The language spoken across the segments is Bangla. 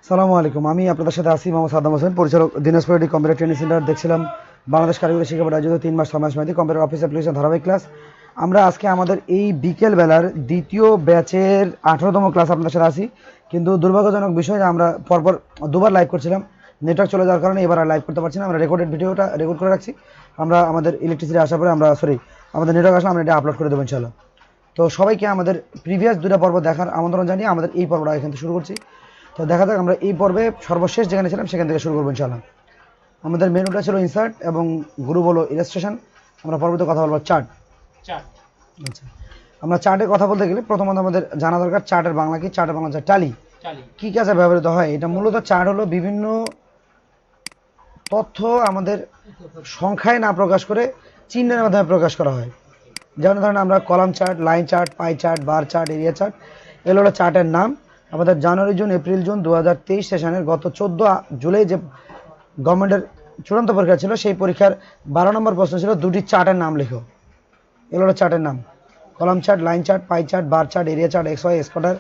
সালামু আলাইকুম। আমি আপনাদের সাথে আছি মোহাম্মদ সাদ্দাম হোসেন, পরিচালক, দিনাজপুর কম্পিউটার ট্রেনিং সেন্টার। দেখছিলাম বাংলাদেশ কারিগরি শিক্ষা বোর্ড আয়োজিত 3 মাস 6 মাস মেয়াদী কম্পিউটার অফিস অ্যাপ্লিকেশন ধারাবাহিক ক্লাস। আমরা আজকে আমাদের এই বিকেল বেলার দ্বিতীয় ব্যাচের 18তম ক্লাস আপনাদের সাথে আছি। কিন্তু দুর্ভাগ্যজনক বিষয় যে আমরা পরপর দুবার লাইভ করছিলাম, নেটওয়ার্ক চলে যাওয়ার কারণে এবার আর লাইভ করতে পারছি না। আমরা রেকর্ডেড ভিডিওটা রেকর্ড করে রাখছি। আমরা আমাদের ইলেকট্রিসিটি আসার পরে আমাদের নেটওয়ার্ক আসলে আমরা এটা আপলোড করে দেবো ইনশাআল্লাহ। তো সবাইকে আমাদের প্রিভিয়াস দুটা পর্ব দেখার আমন্ত্রণ জানিয়ে আমাদের এই পর্বটা এখান থেকে শুরু করছি। তো দেখা যাক আমরা এই পর্বে সর্বশেষ যেখানে ছিলাম সেখান থেকে শুরু করবো ইনশাআল্লাহ। আমাদের মেনুটা ছিল ইনসার্ট এবং গ্রুপ হলো ইলাস্ট্রেশন। আমরা পরবর্তী কথা বলবো চার্ট। আচ্ছা, আমরা চার্টের কথা বলতে গেলে প্রথমত আমাদের জানা দরকার চার্টের বাংলা কি। চার্টের বাংলা হচ্ছে টালি। কি কাজে ব্যবহৃত হয়? এটা মূলত চার্ট হলো বিভিন্ন তথ্য আমাদের সংখ্যায় না প্রকাশ করে চিহ্নের মাধ্যমে প্রকাশ করা হয়। যেমন ধরেন আমরা column chart, line chart, pie chart, bar chart, area chart, এগুলো হলো চার্টের নাম। আমাদের জানুয়ারি জুন এপ্রিল জুন 2023 সেশনের গত 14 জুলাই যে গভর্নমেন্টের চূড়ান্ত পরীক্ষা ছিল, সেই পরীক্ষার 12 নম্বর প্রশ্ন ছিল দুটি চার্টের নাম লেখো। এগুলো হলো চার্টের নাম: column chart, line chart, pie chart, bar chart, area chart, x y, square,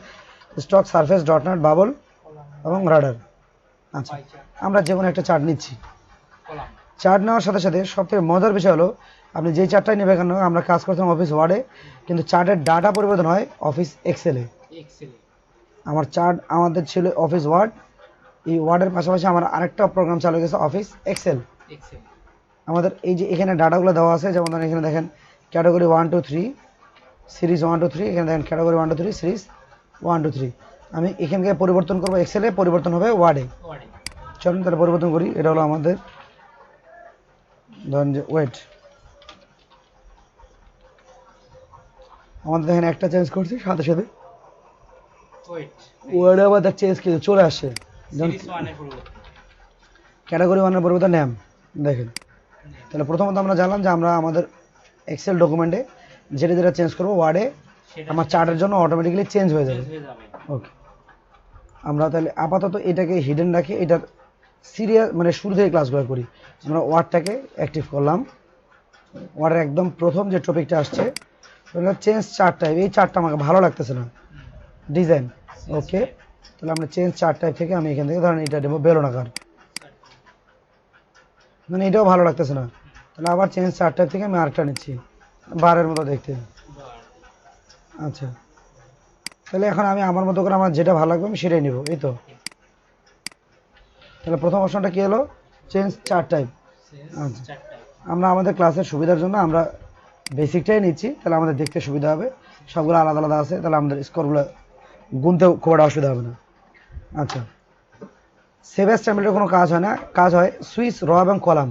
stock, surface, doughnut, bubble এবং রাডার। আচ্ছা, আমরা যে কোনো একটা চার্ট নিচ্ছি। চার্ট নেওয়ার সাথে সাথে সবথেকে মজার বিষয় হলো আপনি যেই চার্টটাই নেবে কেন, আমরা কাজ করতাম অফিস ওয়ার্ডে, কিন্তু চার্টের ডাটা পরিবর্তন হয় অফিস এক্সেলে। আমার চার্ট আমাদের ছিল অফিস ওয়ার্ড, এই ওয়ার্ডের পাশাপাশি আমার আরেকটা প্রোগ্রাম চালু গেছে অফিস এক্সেল। আমাদের এই যে এখানে ডাটাগুলো দেওয়া আছে, যেমন ধরেন এখানে দেখেন ক্যাটাগরি 1 2 3, সিরিজ 1 2 3, এখানে দেখেন ক্যাটাগরি 1 2 3, সিরিজ 1 2 3। আমি এখানকে পরিবর্তন করবো এক্সেলে, পরিবর্তন হবে ওয়ার্ডে। চলুন তাহলে পরিবর্তন করি। এটা হলো আমাদের ধরেন যে ওয়েট, আমাদের দেখেন একটা চেঞ্জ করছি, সাথে সাথে ওয়ার্ডে আবার চেঞ্জ কিন্তু চলে আসে। ক্যাটাগরি 1 এর পরিবর্তন নেম দেখেন। তাহলে প্রথমত আমরা জানলাম যে আমরা আমাদের এক্সেল ডকুমেন্টে যেটা যেটা চেঞ্জ করবো ওয়ার্ডে আমার চার্টের জন্য অটোমেটিক্যালি চেঞ্জ হয়ে যাবে। ওকে, আমরা তাহলে আপাতত এটাকে হিডেন রাখি। এটার সিরিয়াল মানে শুরু থেকে ক্লাসগুলো করি। আমরা ওয়ার্ডটাকে অ্যাক্টিভ করলাম। ওয়ার্ডের একদম প্রথম যে টপিকটা আসছে চেঞ্জ চার্ট টাইপ, এই চার্টটা আমাকে ভালো লাগতেছে না, ডিজাইন। ওকে, তাহলে আমরা চেঞ্জ চার্ট টাইপ থেকে আমি এখান থেকে ধরেন এটা দেবো বেলুনাকার, মানে এটাও ভালো লাগতেছে না, তাহলে আবার চেঞ্জ চার্ট টাইপ থেকে আমি আরেকটা নিচ্ছি বারের মতো দেখতে। আচ্ছা, তাহলে এখন আমি আমার মতো করে আমার যেটা ভালো লাগবে আমি সেটাই নিব, এই তো। তাহলে প্রথম অপশনটা কি হলো? Change chart type. আচ্ছা, আমরা আমাদের ক্লাসের সুবিধার জন্য আমরা বেসিকটাই নিচ্ছি, তাহলে আমাদের দেখতে সুবিধা হবে। সবগুলো আলাদা আলাদা আছে, তাহলে আমাদের স্কোরগুলো গুনতেও খুব একটা অসুবিধা হবে না। আচ্ছা, সেভ অ্যাজ টেমপ্লেটের কোনো কাজ হয় না, কাজ হয় সুইচ, র এবং কলাম।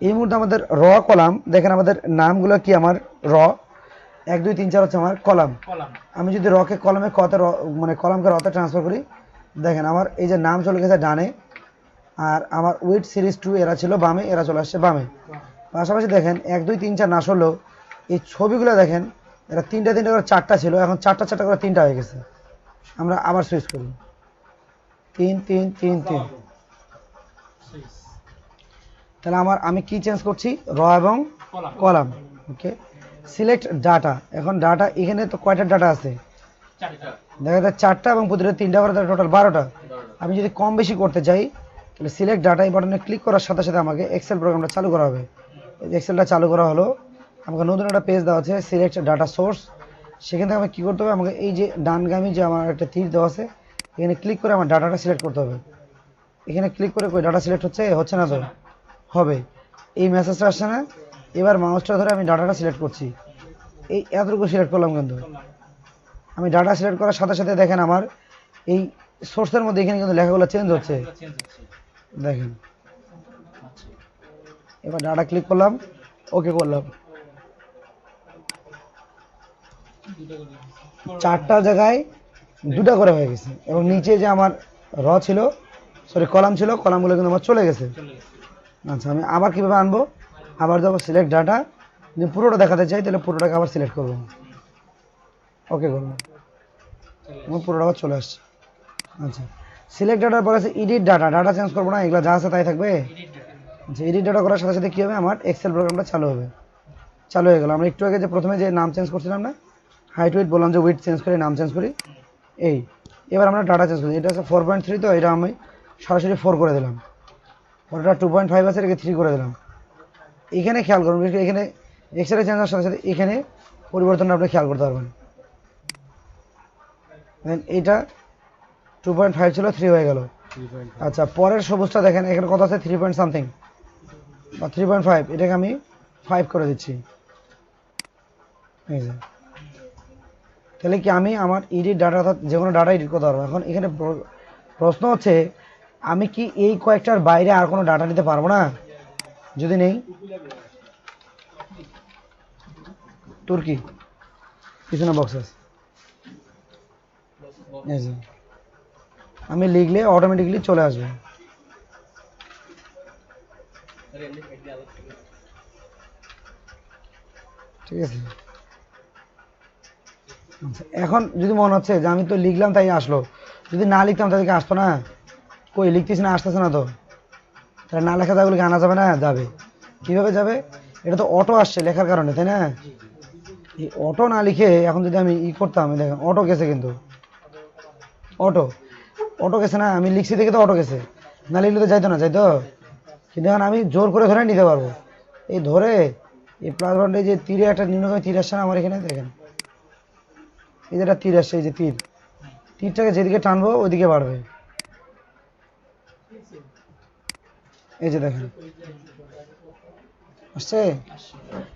এই মুহূর্তে আমাদের র কলাম দেখেন, আমাদের নামগুলো কি, আমার র 1 2 3 4 হচ্ছে আমার কলাম। আমি যদি রকে কলামে কতে মানে কলামকে রতে ট্রান্সফার করি, দেখেন আমার এই যে নাম চলে গেছে ডানে, আর আমার উইথ সিরিজ 2 এরা ছিল বামে, এরা চলে আসছে বামে। পাশাপাশি দেখেন 1 2 3 4 না আসলেও এই ছবিগুলো দেখেন, এরা তিনটা তিনটা করে চারটা ছিল, এখন চারটা চারটা করে তিনটা হয়ে গেছে। আমরা আবার সুইচ করি 3 3 3 3। তাহলে আমি কি চেঞ্জ করছি? র এবং কলাম। ওকে, সিলেক্ট ডাটা। এখন ডাটা এখানে তো কয়টা ডাটা আছে? দেখা যায় 4টা এবং প্রতিটা 3টা করে টোটাল 12টা। আমি যদি কম বেশি করতে চাই তাহলে সিলেক্ট ডাটা এই বাটনে ক্লিক করার সাথে সাথে আমাকে এক্সেল প্রোগ্রামটা চালু করা হবে। এক্সেলটা চালু করা হলো, আমাকে নতুন একটা পেজ দেওয়া আছে সিলেক্ট ডাটা সোর্স। সেখান থেকে আমাকে কী করতে হবে? আমাকে এই যে ডানগামী যে আমার একটা তীর দেওয়া আছে, এখানে ক্লিক করে আমার ডাটাটা সিলেক্ট করতে হবে। এখানে ক্লিক করে কই ডাটা সিলেক্ট হচ্ছে না তো? হবে, এই মেসেজটা আসছে না? এবার মাউসটা ধরে আমি ডাটাটা সিলেক্ট করছি, এই এতটুকু সিলেক্ট করলাম, কিন্তু আমি ডাটা সিলেক্ট করার সাথে সাথে দেখেন আমার এই সোর্সের মধ্যে এখানে কিন্তু লেখাগুলো চেঞ্জ হচ্ছে, দেখেন। এবার ডাটা ক্লিক করলাম, ওকে করলাম, 4টা জায়গায় 2টা করে হয়ে গেছে। এবং নিচে যে আমার র ছিল, সরি কলাম ছিল, কলামগুলো কিন্তু আমার চলে গেছে। আচ্ছা, আমি আবার কীভাবে আনবো? আবার যাবো সিলেক্ট ডাটা, যদি পুরোটা দেখাতে চাই তাহলে পুরোটাকে আবার সিলেক্ট করবো, ওকে করবো, আমার পুরোটা আবার চলে আসছে। আচ্ছা, সিলেক্ট ডাটার পরে আছে এডিট ডাটা। ডাটা চেঞ্জ করবো না, এগুলো যা আছে তাই থাকবে। আচ্ছা, এডিট ডাটা করার সাথে সাথে কী হবে? আমার এক্সেল প্রোগ্রামটা চালু হবে। চালু হয়ে গেল। আমরা একটু আগে যে প্রথমে যে নাম চেঞ্জ করছিলাম না, হাইট উইথ বললাম যে উইথ চেঞ্জ করে নাম চেঞ্জ করি, এই এবার আমরা ডাটা চেঞ্জ করি, এটা আছে 4.3, তো এটা আমি সরাসরি 4 করে দিলাম। ওটা 2.5 আছে, এটাকে 3 করে দিলাম। এখানে খেয়াল করুন, এখানে এক্সরে চেঞ্জ হওয়ার সাথে সাথে এখানে পরিবর্তনটা আপনি খেয়াল করতে পারবেন। এটা 2.5 ছিল, 3 হয়ে গেল। আচ্ছা, পরের সবুজটা দেখেন, এখানে কত আছে, 3 পয়েন্ট সামথিং বা 3.5, এটাকে আমি 5 করে দিচ্ছি। এই যে, তাহলে কি আমি আমার এডিট ডাটা, অর্থাৎ যে কোনো ডাটা এডিট করতে পারবো। এখন এখানে প্রশ্ন হচ্ছে, আমি কি এই কয়েকটার বাইরে আর কোনো ডাটা নিতে পারবো না? যদি নেই, তুর্কি পিছনে বক্স আছে, এই যে, আমি লিখলে অটোমেটিকলি চলে আসবে। ঠিক আছে। আচ্ছা, এখন যদি মনে হচ্ছে যে আমি তো লিখলাম তাই আসলো, যদি না লিখতাম তাদেরকে আসতো না। কই লিখতেছি না, আসতেছে না তো, তাহলে না লেখা যাগুলোকে আনা যাবে না? যাবে। কিভাবে যাবে? এটা তো অটো আসছে লেখার কারণে, তাই না? এই অটো না লিখে এখন যদি আমি করতাম, দেখেন অটো গেছে, কিন্তু অটো অটো গেছে না, আমি লিখছি দেখে তো অটো গেছে, না লিখলে তো যাইতো না, যাইতো। কিন্তু এখন আমি জোর করে ধরে নিতে পারবো, এই ধরে এই প্লাস পয়েন্টে যে তীরে একটা নিম্নগামী তীর আসছে না আমার এখানে, দেখেন এই যে একটা তীর আসছে, এই যে তীর, তীরটাকে যেদিকে টানবো ওইদিকে বাড়বে। এই যে দেখেন আসছে।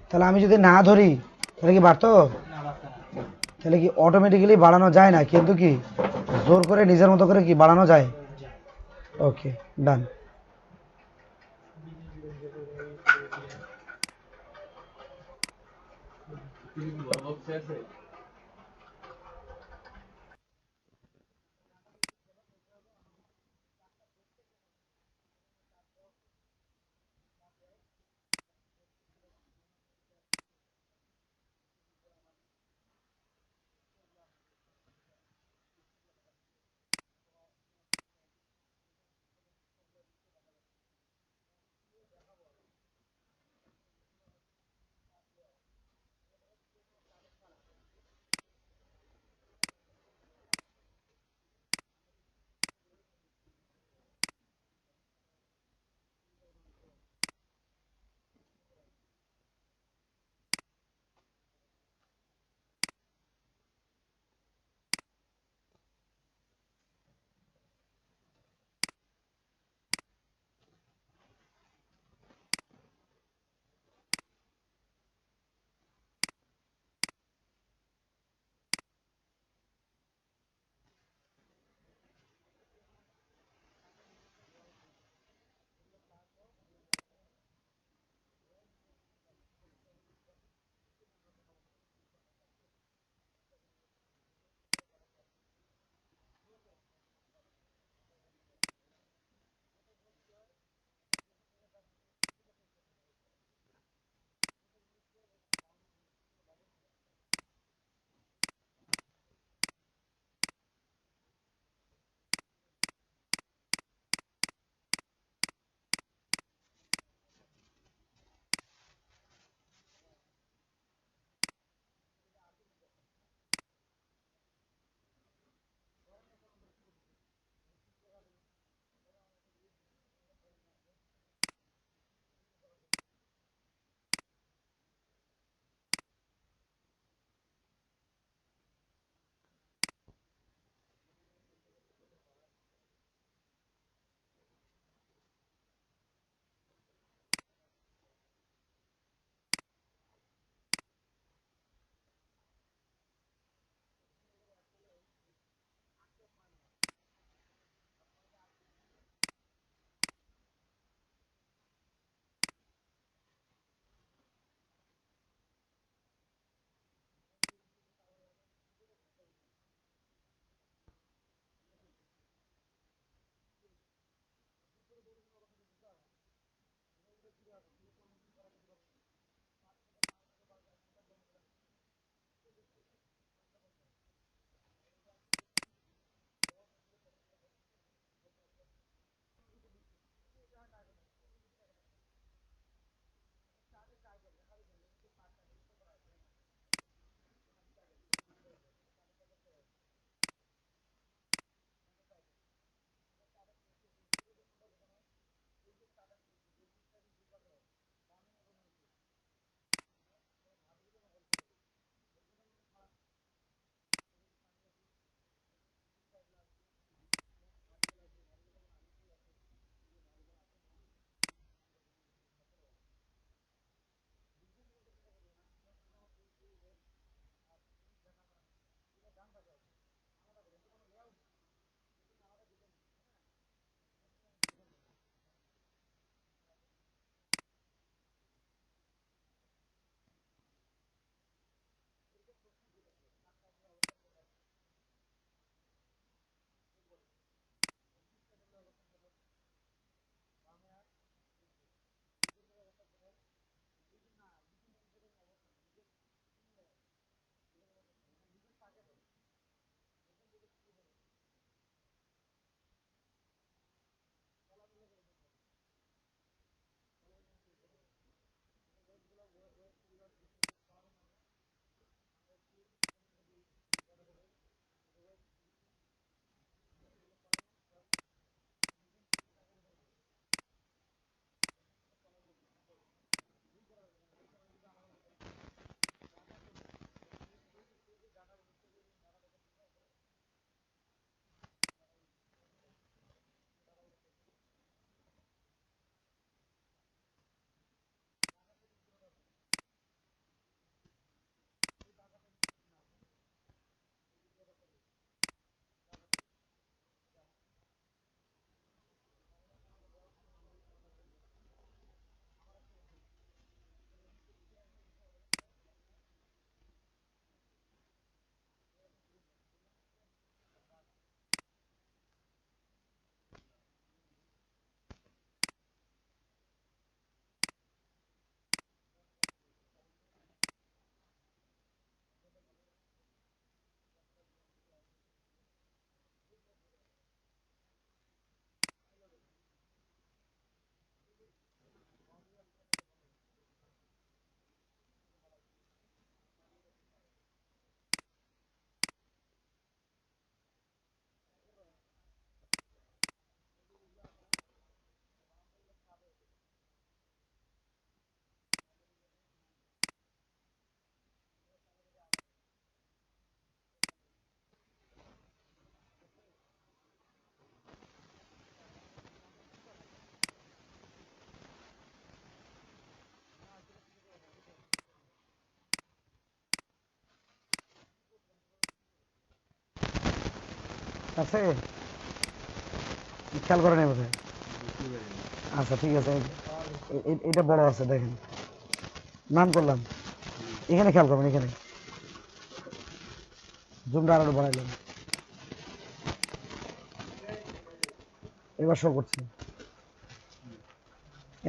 তাহলে আমি যদি না ধরি তাহলে কি বাড়তো? তাহলে কি অটোমেটিক্যালি বাড়ানো যায় না, কিন্তু কি জোর করে নিজের মতো করে কি বাড়ানো যায়? ওকে, ডান। আছে খেয়াল করে নেই বোধহয়। আচ্ছা ঠিক আছে, এটা বড় আছে দেখেন, নাম করলাম, এখানে খেয়াল করবেন, এখানে জুমটা আরো বাড়াইলাম, এবার শো করছি।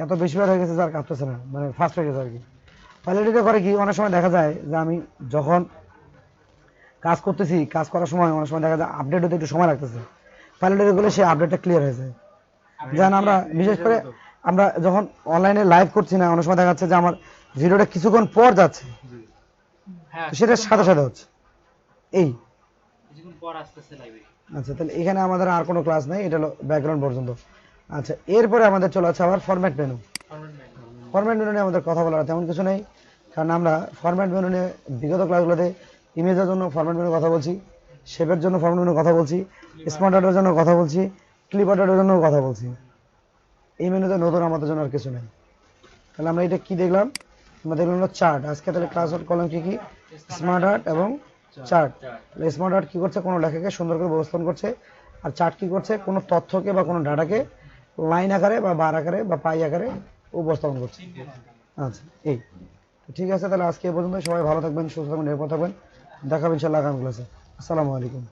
এত বেশি বার হয়ে গেছে যার কাঁপতেছে না, মানে ফার্স্ট হয়ে গেছে আর কি। ভ্যালিডিটি করে কি, অনেক সময় দেখা যায় যে আমি যখন কাজ করতেছি, কাজ করার সময় অনেক সময় দেখা যায় আপডেট হতে একটু সময় লাগতেছে, ভ্যালিডিটি করলে সেই আপডেটটা ক্লিয়ার হয়ে যায়। যেন আমরা বিশেষ করে আমরা যখন অনলাইনে লাইভ করছি না, অনেক সময় দেখা যাচ্ছে যে আমার ভিডিওটা কিছুক্ষণ পর যাচ্ছে, সেটা সাথে সাথে হচ্ছে এই। আচ্ছা, তাহলে এখানে আমাদের আর কোনো ক্লাস নাই, এটা হলো ব্যাকগ্রাউন্ড পর্যন্ত। আচ্ছা, এরপরে আমাদের চলে আছে আবার ফরম্যাট মেনু। ফরম্যাট মেনু নিয়ে আমাদের কথা বলার তেমন কিছু নেই, কারণ আমরা ফরম্যাট মেনু নিয়ে বিগত ক্লাসগুলোতে ইমেজের জন্য ফরম্যাট মেনু কথা বলছি, শেপের জন্য ফরম্যাট মেনু কথা বলছি, স্মার্ট আর্টের জন্য কথা বলছি, ক্লিপ আর্টের জন্য কথা বলছি। এই মেনুতে নতুন আমাদের জন্য আর কিছু নেই। তাহলে আমরা এটা কি দেখলাম, আমরা দেখলাম হলো চার্ট। আজকে তাহলে ক্লাস করলাম কি কি, স্মার্ট আর্ট এবং চার্ট। স্মার্ট আর্ট কি করছে, কোনো লেখাকে সুন্দর করে উপস্থাপন করছে, আর চার্ট কি করছে, কোনো তথ্যকে বা কোনো ডাটাকে লাইন আকারে বা বার আকারে বা পাই আকারে উপস্থাপন করছে। আচ্ছা, এই ঠিক আছে, তাহলে আজকে এ পর্যন্ত। সবাই ভালো থাকবেন, সুস্থ থাকবেন, নিরাপদ থাকবেন। দেখাবেন ইনশাআল্লাহ আগামী ক্লাসে। আসসালামু আলাইকুম।